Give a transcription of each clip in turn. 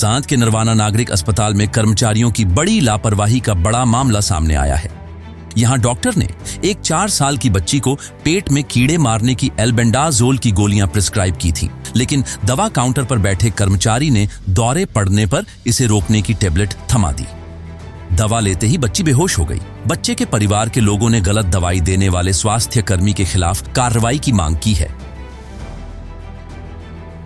सांत के नरवाना नागरिक अस्पताल में कर्मचारियों की बड़ी लापरवाही का बड़ा मामला सामने आया है। यहाँ डॉक्टर ने एक 4 साल की बच्ची को पेट में कीड़े मारने की एल्बेंडाजोल की गोलियां प्रिस्क्राइब की थी, लेकिन दवा काउंटर पर बैठे कर्मचारी ने दौरे पड़ने पर इसे रोकने की टेबलेट थमा दी। दवा लेते ही बच्ची बेहोश हो गई। बच्चे के परिवार के लोगों ने गलत दवाई देने वाले स्वास्थ्य कर्मी के खिलाफ कार्रवाई की मांग की है।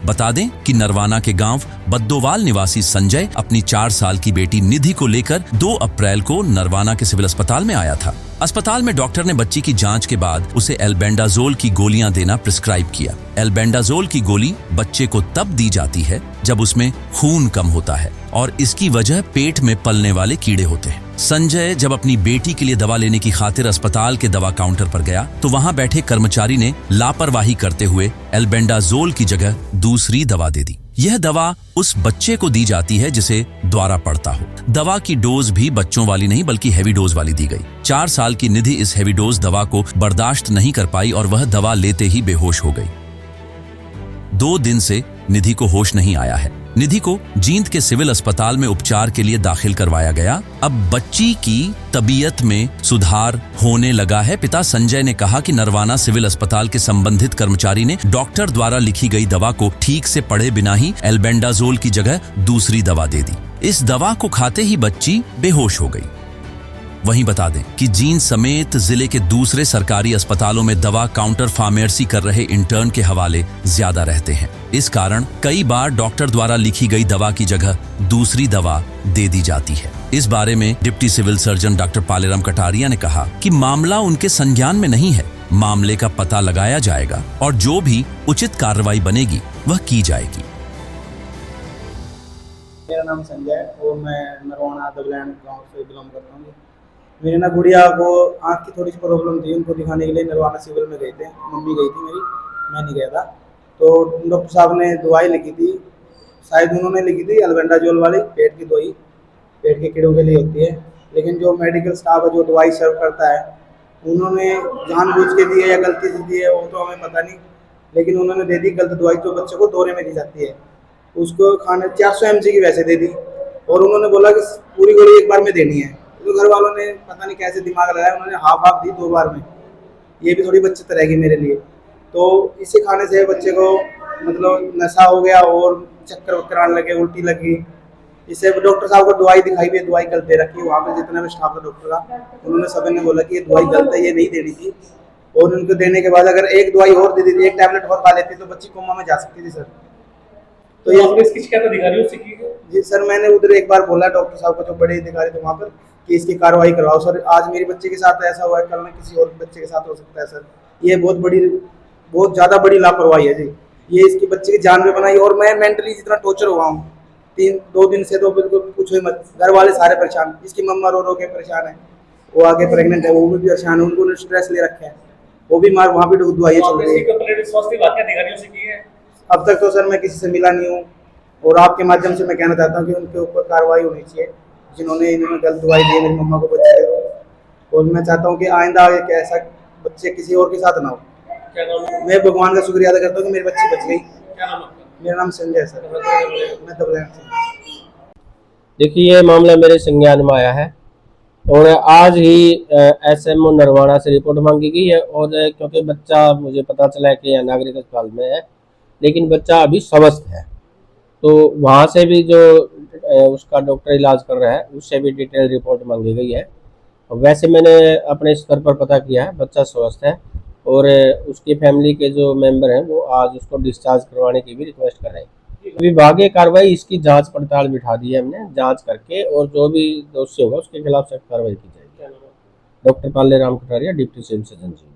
बता दें कि नरवाना के गांव बद्दोवाल निवासी संजय अपनी 4 साल की बेटी निधि को लेकर 2 अप्रैल को नरवाना के सिविल अस्पताल में आया था। अस्पताल में डॉक्टर ने बच्ची की जांच के बाद उसे एल्बेंडाजोल की गोलियां देना प्रिस्क्राइब किया। एल्बेंडाजोल की गोली बच्चे को तब दी जाती है जब उसमें खून कम होता है और इसकी वजह पेट में पलने वाले कीड़े होते हैं। संजय जब अपनी बेटी के लिए दवा लेने की खातिर अस्पताल के दवा काउंटर पर गया तो वहां बैठे कर्मचारी ने लापरवाही करते हुए एल्बेंडाजोल की जगह दूसरी दवा दे दी। यह दवा उस बच्चे को दी जाती है जिसे द्वारा पड़ता हो। दवा की डोज भी बच्चों वाली नहीं बल्कि हैवी डोज वाली दी गई। 4 साल की निधि इस हैवी डोज दवा को बर्दाश्त नहीं कर पाई और वह दवा लेते ही बेहोश हो गई। 2 दिन से निधि को होश नहीं आया है। निधि को जींद के सिविल अस्पताल में उपचार के लिए दाखिल करवाया गया। अब बच्ची की तबीयत में सुधार होने लगा है। पिता संजय ने कहा कि नरवाना सिविल अस्पताल के संबंधित कर्मचारी ने डॉक्टर द्वारा लिखी गई दवा को ठीक से पढ़े बिना ही एल्बेंडाजोल की जगह दूसरी दवा दे दी। इस दवा को खाते ही बच्ची बेहोश हो गई। वहीं बता दें कि जींद समेत जिले के दूसरे सरकारी अस्पतालों में दवा काउंटर फार्मेसी कर रहे इंटर्न के हवाले ज्यादा रहते हैं। इस कारण कई बार डॉक्टर द्वारा लिखी गई दवा की जगह दूसरी दवा दे दी जाती है। इस बारे में deputy civil surgeon doctor Paleram Kataria ने कहा कि मामला उनके संज्ञान में नहीं है। मामले का पता लगाया जाएगा और जो भी उचित कार्रवाई बनेगी वह की जाएगी। मेरा नाम संजय है और मैं नरवाना दबलैंड गांव से बिलोंग करता हूँ। मेरी ना गुड़िया को आँख की थोड़ी सी प्रॉब्लम थी, उनको दिखाने के लिए नरवाना सिविल में गए थे। मम्मी गई थी मेरी, मैं नहीं गया था। तो डॉक्टर साहब ने दवाई लिखी थी, शायद उन्होंने लिखी थी एल्बेंडाजोल वाली पेट की दवाई, पेट के कीड़ों के लिए होती है। लेकिन जो मेडिकल स्टाफ है जो दवाई सर्व करता है उन्होंने जानबूझ के दी है या गलती से दी है वो तो हमें पता नहीं, लेकिन उन्होंने दे दी गलत दवाई जो बच्चे को दौरे में दी जाती है। उसको खाने 400 mg की वैसे दे दी और उन्होंने बोला कि पूरी गोली एक बार में देनी है। तो घर वालों ने पता नहीं कैसे दिमाग लगाया, उन्होंने हाफ दी 2 बार में। ये भी थोड़ी बच्चे तरह की मेरे लिए। तो इसे खाने से बच्चे को मतलब नशा हो गया और चक्कर वक्कर आने लगे, उल्टी लगी। इससे डॉक्टर साहब को दवाई दिखाई भी, दवाई गलत दे रखी है। वहाँ पे जितना भी स्टाफ था डॉक्टर का, उन्होंने सभी ने बोला कि ये दवाई गलत है, ये नहीं देनी थी। और उनको देने के बाद अगर एक दवाई और दे दी, एक टैबलेट और खा लेती तो बच्ची कोमा में जा सकती थी सर। तो ये आपने इसकी शिकायत अधिकारियों से की है? जी सर, मैंने उधर एक बार बोला डॉक्टर साहब को, जो बड़े अधिकारी थे वहाँ पर, कि इसकी कार्रवाई करवाओ सर। आज मेरे बच्चे के साथ ऐसा हुआ है, कल में किसी और बच्चे के साथ हो सकता है सर। ये बहुत ज़्यादा बड़ी लापरवाही है जी। ये इसकी बच्चे की जान पे बनाई और मैं मेंटली जितना टॉर्चर हुआ हूँ 2 दिन से, तो बिल्कुल पूछो ही मत। घर वाले सारे परेशान, इसकी मम्मा रो के परेशान है, वो आगे प्रेग्नेंट है, वो भी परेशान है, उनको स्ट्रेस ले रखे हैं, वो भी मार वहाँ भी दवाइयाँ चल रही है। अब तक तो सर मैं किसी से मिला नहीं हूँ और आपके माध्यम से मैं कहना चाहता हूँ कि उनके ऊपर कार्रवाई होनी चाहिए जिन्होंने इन्होंने गलत दवाई दी मेरी मम्मा को बच्चे को। और मैं चाहता हूँ कि आइंदा ऐसा बच्चे किसी और के साथ ना हो। मैं भगवान का शुक्रिया अदा करता हूँ कि मेरी बच्ची बच गई। मेरा नाम संजय है सर, मैं दबलैंड से। देखिए ये मामला मेरे संज्ञान में आया है और आज ही SMO नरवाना से रिपोर्ट मांगी गई है। और क्योंकि बच्चा मुझे पता चला है कि यह नागरिक अस्पताल में है लेकिन बच्चा अभी स्वस्थ है, तो वहाँ से भी जो उसका डॉक्टर इलाज कर रहा है उससे भी डिटेल रिपोर्ट मांगी गई है। वैसे मैंने अपने स्तर पर पता किया है, बच्चा स्वस्थ है और उसकी फैमिली के जो मेंबर हैं वो आज उसको डिस्चार्ज करवाने की भी रिक्वेस्ट कर रहे हैं। विभागीय कार्रवाई इसकी जांच पड़ताल बिठा दी है हमने, जांच करके और जो भी दोषी होगा उसके खिलाफ सख्त कार्रवाई की जाएगी। Doctor Paleram Kataria, deputy civil surgeon जी।